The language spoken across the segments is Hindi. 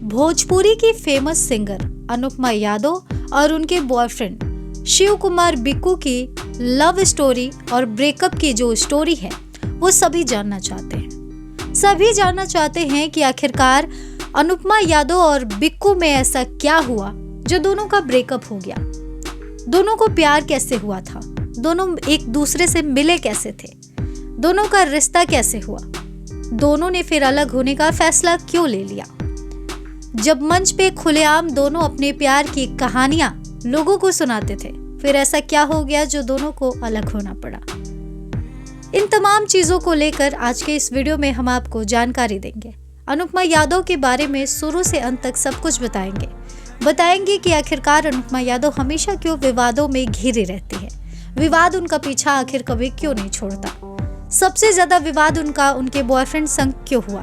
भोजपुरी की फेमस सिंगर अनुपमा यादव और उनके बॉयफ्रेंड शिव कुमार बिक्कू की लव स्टोरी और ब्रेकअप की जो स्टोरी है वो सभी जानना चाहते हैं। सभी जानना चाहते हैं कि आखिरकार अनुपमा यादव और बिक्कू में ऐसा क्या हुआ जो दोनों का ब्रेकअप हो गया। दोनों को प्यार कैसे हुआ था, दोनों एक दूसरे से मिले कैसे थे, दोनों का रिश्ता कैसे हुआ, दोनों ने फिर अलग होने का फैसला क्यों ले लिया। जब मंच पे खुलेआम दोनों अपने प्यार की कहानियां लोगों को सुनाते थे, फिर ऐसा क्या हो गया जो दोनों को अलग होना पड़ा। इन तमाम चीजों को लेकर आज के इस वीडियो में हम आपको जानकारी देंगे। अनुपमा यादव के बारे में शुरू से अंत तक सब कुछ बताएंगे कि आखिरकार अनुपमा यादव हमेशा क्यों विवादों में घिरी रहती है, विवाद उनका पीछा आखिर कभी क्यों नहीं छोड़ता, सबसे ज्यादा विवाद उनका उनके बॉयफ्रेंड संग क्यों हुआ।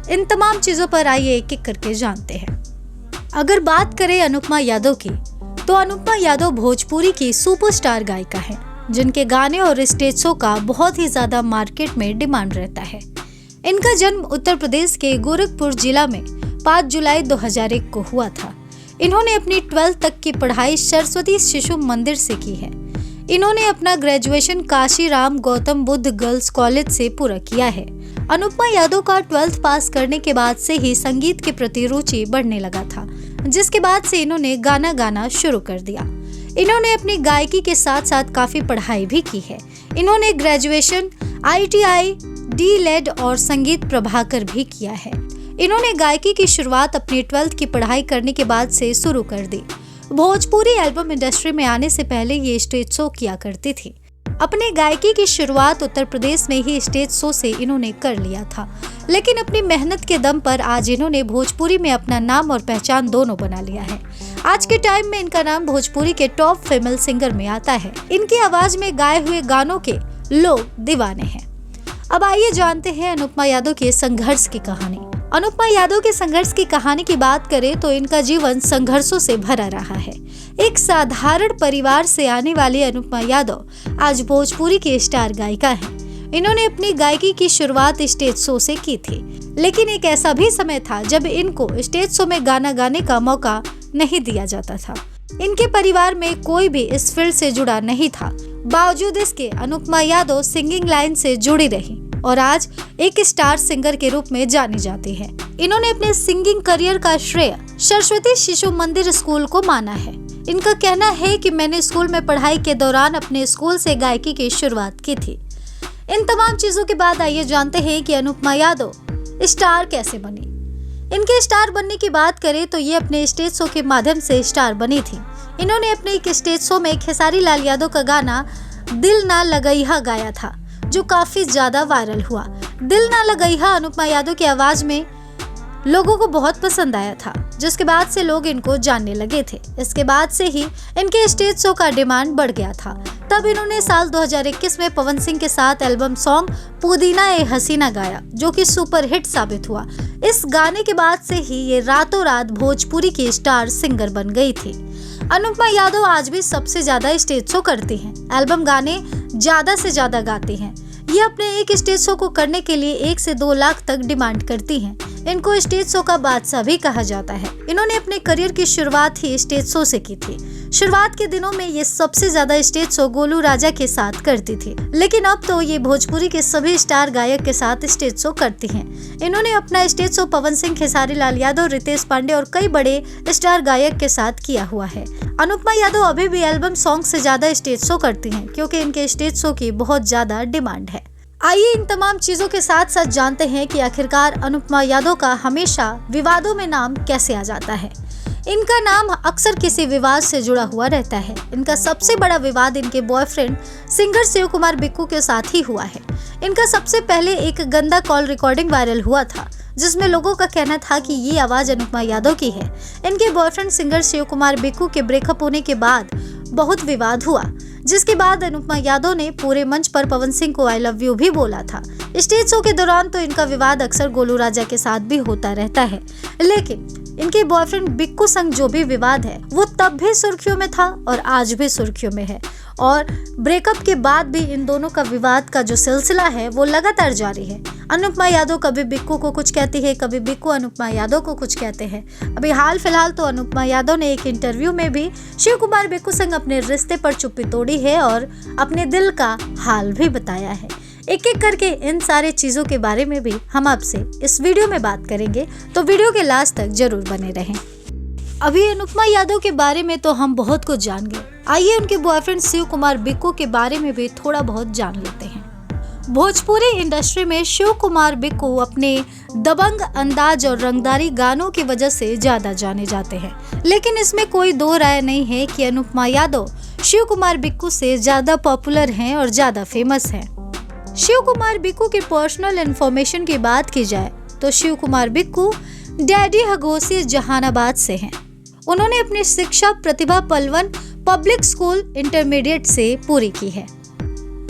इन तमाम चीजों पर आइए एक एक करके जानते हैं। अगर बात करें अनुपमा यादव की, तो अनुपमा यादव भोजपुरी की सुपरस्टार गायिका हैं, जिनके गाने और स्टेज शो का बहुत ही ज्यादा मार्केट में डिमांड रहता है। इनका जन्म उत्तर प्रदेश के गोरखपुर जिला में 5 जुलाई 2001 को हुआ था। इन्होंने अपनी 12th तक की पढ़ाई सरस्वती शिशु मंदिर से की है। इन्होंने अपना graduation Kashi Ram Gautam Buddha girls college से पूरा किया है। अनुपमा यादव का 12th पास करने के बाद से ही संगीत के प्रति रुचि बढ़ने लगा था, जिसके बाद से इन्होंने गाना गाना शुरू कर दिया। इन्होंने अपनी गायकी के साथ साथ काफी पढ़ाई भी की है। इन्होंने ग्रेजुएशन ITI D.Led और संगीत प्रभाकर भी किया है। इन्होंने गायकी की शुरुआत अपनी 12th की पढ़ाई करने के बाद से शुरू कर दी। भोजपुरी एल्बम इंडस्ट्री में आने से पहले ये स्टेज शो किया करती थी। अपने गायकी की शुरुआत उत्तर प्रदेश में ही स्टेज शो से इन्होंने कर लिया था, लेकिन अपनी मेहनत के दम पर आज इन्होंने भोजपुरी में अपना नाम और पहचान दोनों बना लिया है। आज के टाइम में इनका नाम भोजपुरी के टॉप फीमेल सिंगर में आता है। इनकी आवाज में गाए हुए गानों के लोग दीवाने हैं। अब आइए जानते हैं अनुपमा यादव के संघर्ष की कहानी। अनुपमा यादव के संघर्ष की कहानी की बात करें तो इनका जीवन संघर्षों से भरा रहा है। एक साधारण परिवार से आने वाली अनुपमा यादव आज भोजपुरी की स्टार गायिका हैं। इन्होंने अपनी गायकी की शुरुआत स्टेज शो से की थी, लेकिन एक ऐसा भी समय था जब इनको स्टेज शो में गाना गाने का मौका नहीं दिया जाता था। इनके परिवार में कोई भी इस फील्ड से जुड़ा नहीं था। बावजूद इसके अनुपमा यादव सिंगिंग लाइन से जुड़ी रही और आज एक स्टार सिंगर के रूप में जानी जाती है। इन्होंने अपने सिंगिंग करियर का श्रेय सरस्वती शिशु मंदिर स्कूल को माना है। इनका कहना है कि मैंने स्कूल में पढ़ाई के दौरान अपने स्कूल से गायकी की शुरुआत की थी। इन तमाम चीजों के बाद आइए जानते हैं कि अनुपमा यादव स्टार कैसे बनी। इनके स्टार बनने की बात करें तो ये अपने स्टेज शो के माध्यम से स्टार बनी थी। इन्होंने अपने एक स्टेज शो में खेसारी लाल यादव का गाना दिल ना लगइहा गाया था, जो काफी ज्यादा वायरल हुआ। दिल ना लगइहा अनुपमा यादव की आवाज में लोगों को बहुत पसंद आया था, जिसके बाद से लोग इनको जानने लगे थे। इसके बाद से ही इनके स्टेज शो का डिमांड बढ़ गया था। तब इन्होंने साल 2021 में पवन सिंह के साथ एल्बम सॉन्ग पुदीना ए हसीना गाया, जो कि सुपर हिट साबित हुआ। इस गाने के बाद से ही ये रातों रात भोजपुरी की स्टार सिंगर बन गई थी। अनुपमा यादव आज भी सबसे ज्यादा स्टेज शो करती हैं। एल्बम गाने ज्यादा से ज्यादा गाती हैं। ये अपने एक स्टेज शो को करने के लिए 1 से 2 लाख तक डिमांड करती हैं। इनको स्टेज शो का बादशाह भी कहा जाता है। इन्होंने अपने करियर की शुरुआत ही स्टेज शो से की थी। शुरुआत के दिनों में ये सबसे ज्यादा स्टेज शो गोलू राजा के साथ करती थी, लेकिन अब तो ये भोजपुरी के सभी स्टार गायक के साथ स्टेज शो करती हैं। इन्होंने अपना स्टेज शो पवन सिंह, खेसारी लाल यादव, रितेश पांडे और कई बड़े स्टार गायक के साथ किया हुआ है। अनुपमा यादव अभी भी एल्बम सॉन्ग से ज्यादा स्टेज शो करती हैं, क्योंकि इनके स्टेज शो की बहुत ज्यादा डिमांड है। आइए इन तमाम चीजों के साथ साथ जानते हैं कि आखिरकार अनुपमा यादव का हमेशा विवादों में नाम कैसे आ जाता है। इनका नाम अक्सर किसी विवाद से जुड़ा हुआ रहता है। इनका सबसे बड़ा विवाद इनके बॉयफ्रेंड सिंगर शिव कुमार बिक्कू के साथ ही हुआ है। इनका सबसे पहले एक गंदा कॉल रिकॉर्डिंग वायरल हुआ था, जिसमें लोगों का कहना था कि ये आवाज अनुपमा यादव की है। इनके बॉयफ्रेंड सिंगर शिव कुमार बिक्कू के ब्रेकअप होने के बाद बहुत विवाद हुआ, जिसके बाद अनुपमा यादव ने पूरे मंच पर पवन सिंह को आई लव यू भी बोला था। स्टेज शो के दौरान तो इनका विवाद अक्सर गोलू राजा के साथ भी होता रहता है, लेकिन इनके बॉयफ्रेंड बिक्कू संग जो भी विवाद है वो तब भी सुर्खियों में था और आज भी सुर्खियों में है। और ब्रेकअप के बाद भी इन दोनों का विवाद का जो सिलसिला है वो लगातार जारी है। अनुपमा यादव कभी बिक्कू को कुछ कहती है, कभी बिक्कू अनुपमा यादव को कुछ कहते हैं। अभी हाल फिलहाल तो अनुपमा यादव ने एक इंटरव्यू में भी शिव कुमार बिक्कू संग अपने रिश्ते पर चुप्पी तोड़ी है और अपने दिल का हाल भी बताया है। एक एक करके इन सारे चीजों के बारे में भी हम आपसे इस वीडियो में बात करेंगे, तो वीडियो के लास्ट तक जरूर बने रहें। अभी अनुपमा यादव के बारे में तो हम बहुत कुछ जान गए, आइए उनके बॉयफ्रेंड शिव कुमार बिक्कू के बारे में भी थोड़ा बहुत जान लेते हैं। भोजपुरी इंडस्ट्री में शिव कुमार बिक्कू अपने दबंग अंदाज और रंगदारी गानों की वजह से ज्यादा जाने जाते हैं, लेकिन इसमें कोई दो राय नहीं है कि अनुपमा यादव शिव कुमार बिक्कू से ज्यादा पॉपुलर हैं और ज्यादा फेमस हैं। शिव कुमार बिक्कू की पर्सनल इंफॉर्मेशन की बात की जाए तो शिव कुमार बिक्कू डैडी हगोसी जहानाबाद से हैं। उन्होंने अपनी शिक्षा प्रतिभा पलवन पब्लिक स्कूल इंटरमीडिएट से पूरी की है।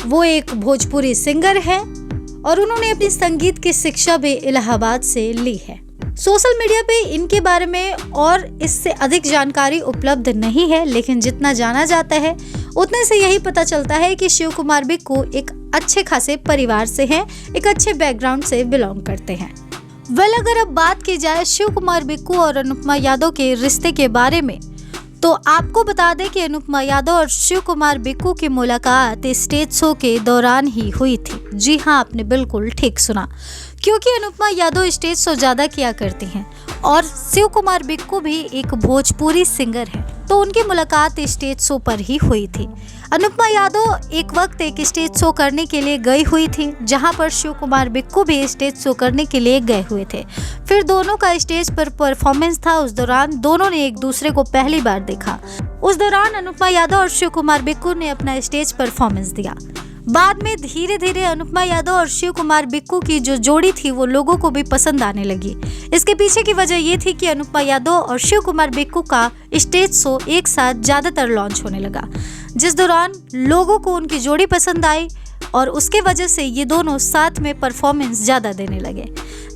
वो एक भोजपुरी सिंगर है और उन्होंने अपनी संगीत की शिक्षा भी इलाहाबाद से ली है। सोशल मीडिया पे इनके बारे में और इससे अधिक जानकारी उपलब्ध नहीं है, लेकिन जितना जाना जाता है उतने से यही पता चलता है कि शिव कुमार बिक्कू एक अच्छे खासे परिवार से हैं, एक अच्छे बैकग्राउंड से बिलोंग करते हैं। अगर अब बात की जाए शिव कुमार बिक्कू और अनुपमा यादव के रिश्ते के बारे में, तो आपको बता दें कि अनुपमा यादव और शिव कुमार बिक्कू की मुलाकात स्टेज शो के दौरान ही हुई थी। जी हाँ, आपने बिल्कुल ठीक सुना, क्योंकि अनुपमा यादव स्टेज शो ज्यादा किया करती हैं और शिव कुमार बिक्कू भी एक भोजपुरी सिंगर है, तो उनकी मुलाकात स्टेज शो पर ही हुई थी। अनुपमा यादव एक वक्त एक स्टेज शो करने के लिए गई हुई थी, जहां पर शिव कुमार बिक्कू भी स्टेज शो करने के लिए गए हुए थे। फिर दोनों का स्टेज पर परफॉर्मेंस था। उस दौरान दोनों ने एक दूसरे को पहली बार देखा। उस दौरान अनुपमा यादव और शिव कुमार बिक्कू ने अपना स्टेज परफॉर्मेंस दिया। बाद में धीरे धीरे अनुपमा यादव और शिव कुमार बिक्कू की जो जोड़ी थी वो लोगों को भी पसंद आने लगी। इसके पीछे की वजह ये थी कि अनुपमा यादव और शिव कुमार बिक्कू का स्टेज शो एक साथ ज्यादातर लॉन्च होने लगा, जिस दौरान लोगों को उनकी जोड़ी पसंद आई और उसके वजह से ये दोनों साथ में परफॉर्मेंस ज्यादा देने लगे।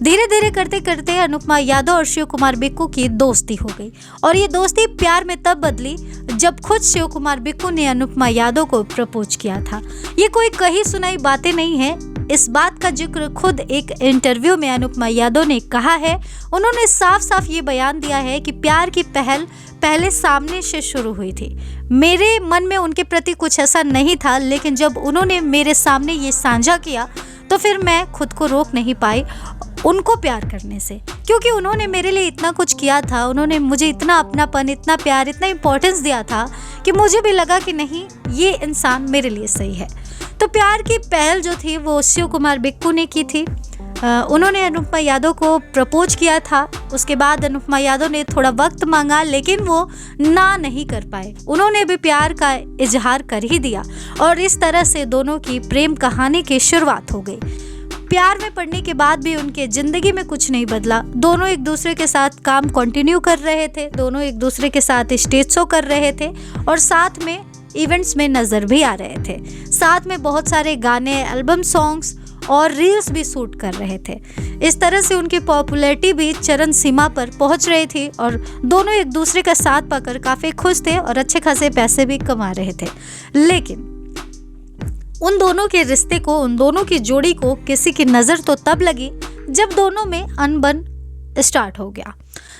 धीरे धीरे करते करते अनुपमा यादव और शिव कुमार बिक्कू की दोस्ती हो गई और ये दोस्ती प्यार में तब बदली जब खुद शिव कुमार बिक्कू ने अनुपमा यादव को प्रपोज किया था। ये कोई कही सुनाई बातें नहीं है, इस बात का जिक्र खुद एक इंटरव्यू में अनुपमा यादव ने कहा है। उन्होंने साफ साफ ये बयान दिया है कि प्यार की पहल पहले सामने से शुरू हुई थी। मेरे मन में उनके प्रति कुछ ऐसा नहीं था, लेकिन जब उन्होंने मेरे सामने ये साझा किया तो फिर मैं खुद को रोक नहीं पाई उनको प्यार करने से, क्योंकि उन्होंने मेरे लिए इतना कुछ किया था। उन्होंने मुझे इतना अपनापन, इतना प्यार, इतना इम्पोर्टेंस दिया था कि मुझे भी लगा कि नहीं, ये इंसान मेरे लिए सही है। तो प्यार की पहल जो थी वो शिव कुमार बिक्कू ने की थी। उन्होंने अनुपमा यादव को प्रपोज किया था। उसके बाद अनुपमा यादव ने थोड़ा वक्त मांगा, लेकिन वो ना नहीं कर पाए। उन्होंने भी प्यार का इजहार कर ही दिया और इस तरह से दोनों की प्रेम कहानी की शुरुआत हो गई। प्यार में पड़ने के बाद भी उनके जिंदगी में कुछ नहीं बदला। दोनों एक दूसरे के साथ काम कंटिन्यू कर रहे थे, दोनों एक दूसरे के साथ स्टेज शो कर रहे थे और साथ में इवेंट्स में नजर भी आ रहे थे। साथ में बहुत सारे गाने, एल्बम सॉन्ग्स और रील्स भी शूट कर रहे थे। इस तरह से उनकी पॉपुलैरिटी भी चरम सीमा पर पहुंच रही थी और दोनों एक दूसरे का साथ पाकर काफी खुश थे और अच्छे खासे पैसे भी कमा रहे थे। लेकिन उन दोनों के रिश्ते को, उन दोनों की जोड़ी को किसी की नजर तो तब लगी जब दोनों में अनबन स्टार्ट हो गया।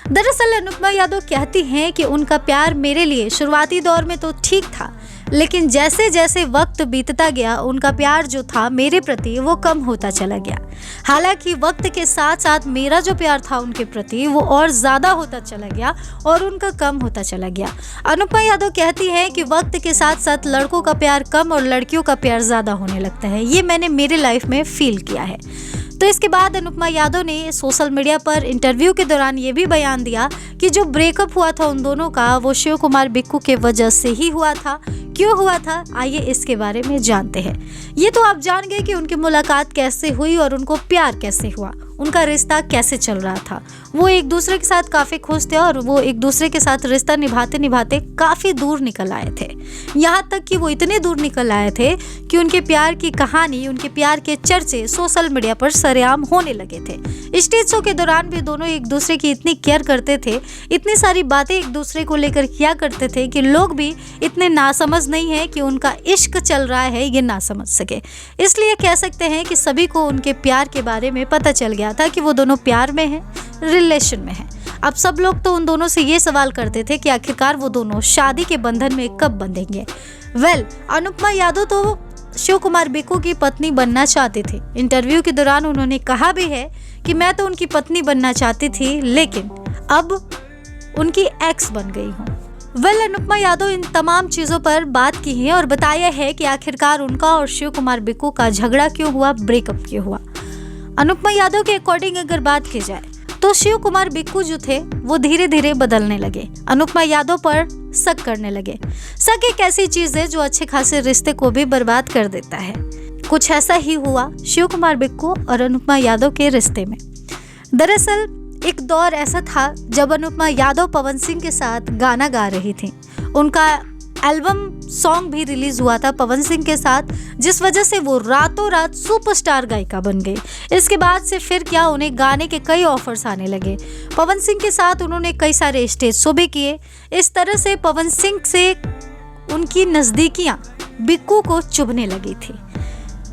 दरअसल अनुपमा यादव कहती हैं कि उनका प्यार मेरे लिए शुरुआती दौर में तो ठीक था, लेकिन जैसे जैसे वक्त बीतता गया उनका प्यार जो था मेरे प्रति वो कम होता चला गया। हालांकि वक्त के साथ साथ मेरा जो प्यार था उनके प्रति वो और ज़्यादा होता चला गया और उनका कम होता चला गया। अनुपमा यादव कहती हैं कि वक्त के साथ साथ लड़कों का प्यार कम और लड़कियों का प्यार ज़्यादा होने लगता है। ये मैंने मेरे लाइफ में फील किया है। तो इसके बाद अनुपमा यादव ने सोशल मीडिया पर इंटरव्यू के दौरान ये भी बयान दिया कि जो ब्रेकअप हुआ था उन दोनों का वो शिव कुमार बिक्कू के वजह से ही हुआ था। क्यों हुआ था, आइए इसके बारे में जानते हैं। ये तो आप जान गए कि उनकी मुलाकात कैसे हुई और उनको प्यार कैसे हुआ। उनका रिश्ता कैसे चल रहा था। वो एक दूसरे के साथ काफ़ी खुश थे और वो एक दूसरे के साथ रिश्ता निभाते निभाते काफ़ी दूर निकल आए थे। यहाँ तक कि वो इतने दूर निकल आए थे कि उनके प्यार की कहानी, उनके प्यार के चर्चे सोशल मीडिया पर सरेआम होने लगे थे। स्टेज शो के दौरान भी दोनों एक दूसरे की इतनी केयर करते थे, इतनी सारी बातें एक दूसरे को लेकर किया करते थे कि लोग भी इतने नासमझ नहीं है कि उनका इश्क चल रहा है ये ना समझ सके। इसलिए कह सकते हैं कि सभी को उनके प्यार के बारे में पता चल गया था कि वो दोनों प्यार में हैं, रिलेशन में हैं। अब सब लोग तो उन दोनों से ये सवाल करते थे कि आखिरकार वो दोनों शादी के बंधन में कब बंधेंगे। अनुपमा यादव तो शिव कुमार बिक्कू की पत्नी बनना चाहते थे। इंटरव्यू के दौरान उन्होंने कहा भी है कि मैं तो उनकी पत्नी बनना चाहती थी, लेकिन अब उनकी एक्स बन गई हूँ। अनुपमा यादव इन तमाम चीज़ों पर बात की है और बताया है कि आखिरकार उनका और शिव कुमार बिक्कू का झगड़ा क्यों हुआ, ब्रेकअप क्यों हुआ। अनुपमा यादव के अकॉर्डिंग अगर बात की जाए तो शिव कुमार बिक्कू जो थे वो धीरे धीरे बदलने लगे, अनुपमा यादव पर शक करने लगे। शक एक ऐसी चीज है जो अच्छे खासे रिश्ते को भी बर्बाद कर देता है। कुछ ऐसा ही हुआ शिव कुमार बिक्कू और अनुपमा यादव के रिश्ते में। दरअसल एक दौर ऐसा था जब अनुपमा यादव पवन सिंह के साथ गाना गा रही थी। उनका एल्बम सॉन्ग भी रिलीज हुआ था पवन सिंह के साथ, जिस वजह से वो रातों रात सुपरस्टार गायिका बन गई। इसके बाद से फिर क्या, उन्हें गाने के कई ऑफर्स आने लगे। पवन सिंह के साथ उन्होंने कई सारे स्टेज शो भी किए। इस तरह से पवन सिंह से उनकी नज़दीकियां बिक्कू को चुभने लगी थी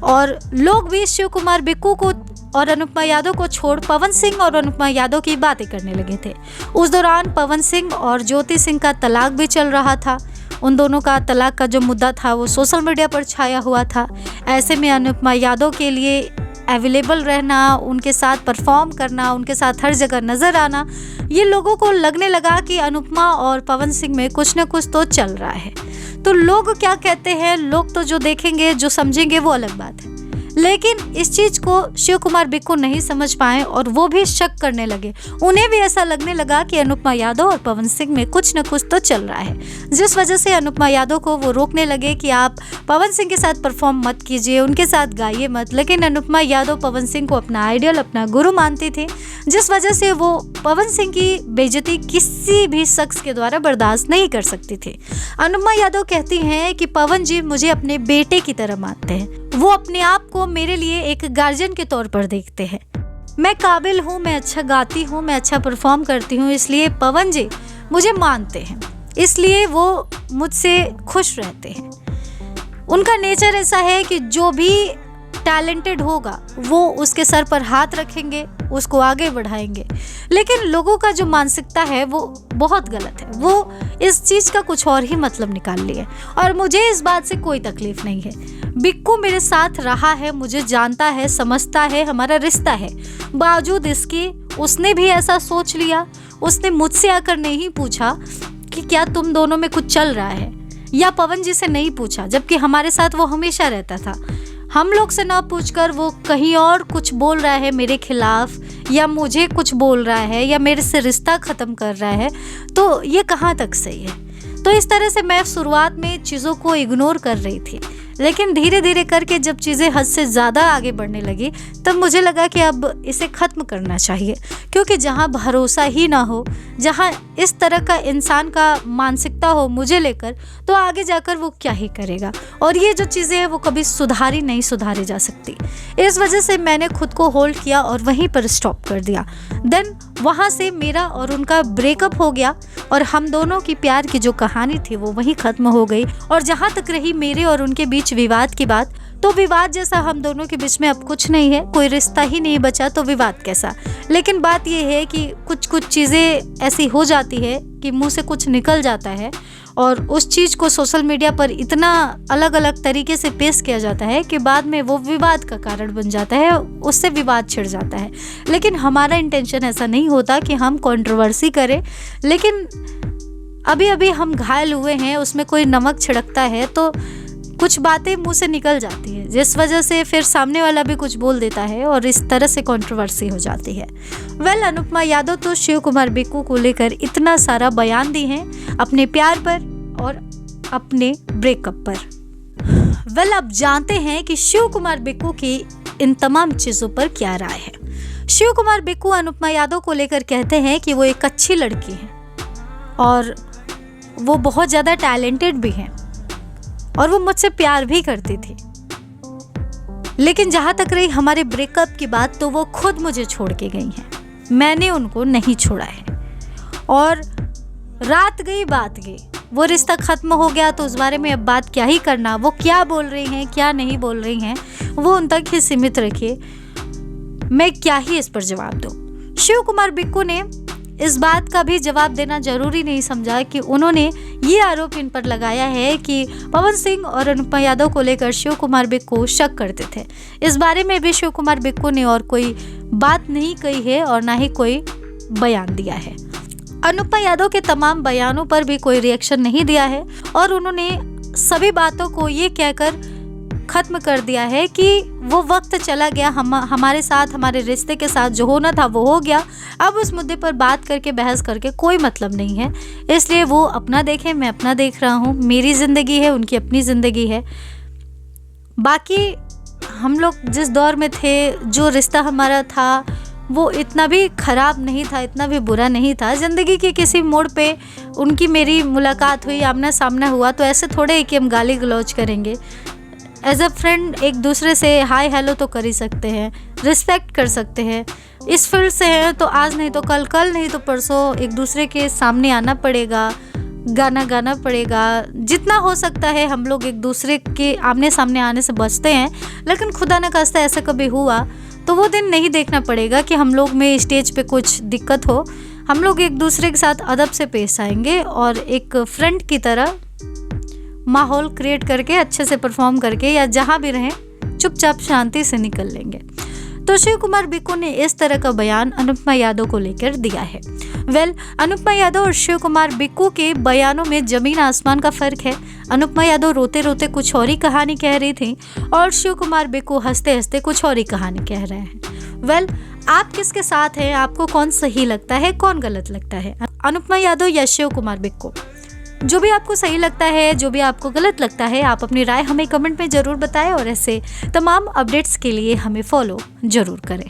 और लोग भी शिव कुमार बिक्कू को और अनुपमा यादव को छोड़ पवन सिंह और अनुपमा यादव की बातें करने लगे थे। उस दौरान पवन सिंह और ज्योति सिंह का तलाक भी चल रहा था। उन दोनों का तलाक का जो मुद्दा था वो सोशल मीडिया पर छाया हुआ था। ऐसे में अनुपमा यादव के लिए अवेलेबल रहना, उनके साथ परफॉर्म करना, उनके साथ हर जगह नज़र आना, ये लोगों को लगने लगा कि अनुपमा और पवन सिंह में कुछ न कुछ तो चल रहा है। तो लोग क्या कहते हैं, लोग तो जो देखेंगे, जो समझेंगे वो अलग बात है। लेकिन इस चीज़ को शिव कुमार बिक्कू नहीं समझ पाए और वो भी शक करने लगे। उन्हें भी ऐसा लगने लगा कि अनुपमा यादव और पवन सिंह में कुछ न कुछ तो चल रहा है, जिस वजह से अनुपमा यादव को वो रोकने लगे कि आप पवन सिंह के साथ परफॉर्म मत कीजिए, उनके साथ गाइए मत। लेकिन अनुपमा यादव पवन सिंह को अपना आइडियल, अपना गुरु मानती थी, जिस वजह से वो पवन सिंह की बेइज्जती किसी भी शख्स के द्वारा बर्दाश्त नहीं कर सकती थी। अनुपमा यादव कहती हैं कि पवन जी मुझे अपने बेटे की तरह मानते हैं, वो अपने आप को मेरे लिए एक गार्जियन के तौर पर देखते हैं। मैं काबिल हूँ, मैं अच्छा गाती हूँ, मैं अच्छा परफॉर्म करती हूँ, इसलिए पवन जी मुझे मानते हैं, इसलिए वो मुझसे खुश रहते हैं। उनका नेचर ऐसा है कि जो भी टैलेंटेड होगा वो उसके सर पर हाथ रखेंगे, उसको आगे बढ़ाएंगे। लेकिन लोगों का जो मानसिकता है वो बहुत गलत है, वो इस चीज़ का कुछ और ही मतलब निकाल लिए और मुझे इस बात से कोई तकलीफ नहीं है। बिक्कू मेरे साथ रहा है, मुझे जानता है, समझता है, हमारा रिश्ता है। बावजूद इसके उसने भी ऐसा सोच लिया, उसने मुझसे आकर नहीं पूछा कि क्या तुम दोनों में कुछ चल रहा है, या पवन जी से नहीं पूछा, जबकि हमारे साथ वो हमेशा रहता था। हम लोग से ना पूछकर वो कहीं और कुछ बोल रहा है मेरे खिलाफ, या मुझे कुछ बोल रहा है, या मेरे से रिश्ता ख़त्म कर रहा है, तो ये कहाँ तक सही है। तो इस तरह से मैं शुरुआत में चीज़ों को इग्नोर कर रही थी, लेकिन धीरे धीरे करके जब चीज़ें हद से ज़्यादा आगे बढ़ने लगी तब मुझे लगा कि अब इसे ख़त्म करना चाहिए, क्योंकि जहाँ भरोसा ही ना हो, जहाँ इस तरह का इंसान का मानसिकता हो मुझे लेकर, तो आगे जाकर वो क्या ही करेगा। और ये जो चीज़ें हैं वो कभी नहीं सुधारी जा सकती। इस वजह से मैंने खुद को होल्ड किया और वहीं पर स्टॉप कर दिया। देन वहाँ से मेरा और उनका ब्रेकअप हो गया और हम दोनों की प्यार की जो कहानी थी वो वहीं ख़त्म हो गई। और जहाँ तक रही मेरे और उनके बीच विवाद की बात, तो विवाद जैसा हम दोनों के बीच में अब कुछ नहीं है, कोई रिश्ता ही नहीं बचा, तो विवाद कैसा। लेकिन बात यह है कि कुछ चीज़ें ऐसी हो जाती है कि मुंह से कुछ निकल जाता है और उस चीज़ को सोशल मीडिया पर इतना अलग अलग तरीके से पेश किया जाता है कि बाद में वो विवाद का कारण बन जाता है, उससे विवाद छिड़ जाता है। लेकिन हमारा इंटेंशन ऐसा नहीं होता कि हम कंट्रोवर्सी करें, लेकिन अभी अभी हम घायल हुए हैं, उसमें कोई नमक छिड़कता है तो कुछ बातें मुंह से निकल जाती है, जिस वजह से फिर सामने वाला भी कुछ बोल देता है और इस तरह से कंट्रोवर्सी हो जाती है। अनुपमा यादव तो शिव कुमार बिक्कू को लेकर इतना सारा बयान दी हैं अपने प्यार पर और अपने ब्रेकअप पर। अब जानते हैं कि शिव कुमार बिक्कू की इन तमाम चीज़ों पर क्या राय है। शिव कुमार बिक्कू अनुपमा यादव को लेकर कहते हैं कि वो एक अच्छी लड़की है और वो बहुत ज़्यादा टैलेंटेड भी हैं और वो मुझसे प्यार भी करती थी। लेकिन जहाँ तक रही हमारे ब्रेकअप की बात, तो वो खुद मुझे छोड़ के गई हैं, मैंने उनको नहीं छोड़ा है। और रात गई बात गई, वो रिश्ता ख़त्म हो गया तो उस बारे में अब बात क्या ही करना। वो क्या बोल रही हैं क्या नहीं बोल रही हैं वो उन तक ही सीमित रखिए, मैं क्या ही इस पर जवाब दूँ। शिव कुमार बिक्कू ने इस बात का भी जवाब देना जरूरी नहीं समझा कि उन्होंने ये आरोप इन पर लगाया है कि पवन सिंह और अनुपमा यादव को लेकर शिव कुमार बिक्कू शक करते थे। इस बारे में भी शिव कुमार बिक्कू ने और कोई बात नहीं कही है और ना ही कोई बयान दिया है। अनुपमा यादव के तमाम बयानों पर भी कोई रिएक्शन नहीं दिया है और उन्होंने सभी बातों को ये कहकर खत्म कर दिया है कि वो वक्त चला गया, हमारे साथ हमारे रिश्ते के साथ जो होना था वो हो गया, अब उस मुद्दे पर बात करके बहस करके कोई मतलब नहीं है। इसलिए वो अपना देखें, मैं अपना देख रहा हूँ, मेरी ज़िंदगी है, उनकी अपनी ज़िंदगी है। बाकी हम लोग जिस दौर में थे, जो रिश्ता हमारा था वो इतना भी ख़राब नहीं था, इतना भी बुरा नहीं था। ज़िंदगी के किसी मोड़ पे उनकी मेरी मुलाकात हुई, आमना सामना हुआ, तो ऐसे थोड़े ही कि हम गाली गलौज करेंगे। एज अ फ्रेंड एक दूसरे से हाय हेलो तो कर ही सकते हैं, रिस्पेक्ट कर सकते हैं। इस फील्ड से हैं तो आज नहीं तो कल, कल नहीं तो परसों एक दूसरे के सामने आना पड़ेगा, गाना गाना पड़ेगा। जितना हो सकता है हम लोग एक दूसरे के आमने सामने आने से बचते हैं, लेकिन खुदा न खास्ता ऐसा कभी हुआ तो वो दिन नहीं देखना पड़ेगा कि हम लोग में स्टेज पे कुछ दिक्कत हो। हम लोग एक दूसरे के साथ अदब से पेश आएंगे और एक फ्रेंड की तरह माहौल क्रिएट करके अच्छे से परफॉर्म करके या जहाँ भी रहें चुपचाप शांति से निकल लेंगे। तो शिव कुमार बिक्कू ने इस तरह का बयान अनुपमा यादव को लेकर दिया है। अनुपमा यादव और शिव कुमार बिक्कू के बयानों में जमीन आसमान का फर्क है। अनुपमा यादव रोते रोते कुछ और ही कहानी कह रही थी और शिव कुमार बिक्कू हंसते हंसते कुछ और ही कहानी कह रहे हैं। आप किसके साथ हैं? आपको कौन सही लगता है, कौन गलत लगता है, अनुपमा यादव या शिव कुमार बिक्कू? जो भी आपको सही लगता है, जो भी आपको गलत लगता है, आप अपनी राय हमें कमेंट में ज़रूर बताएं और ऐसे तमाम अपडेट्स के लिए हमें फॉलो ज़रूर करें।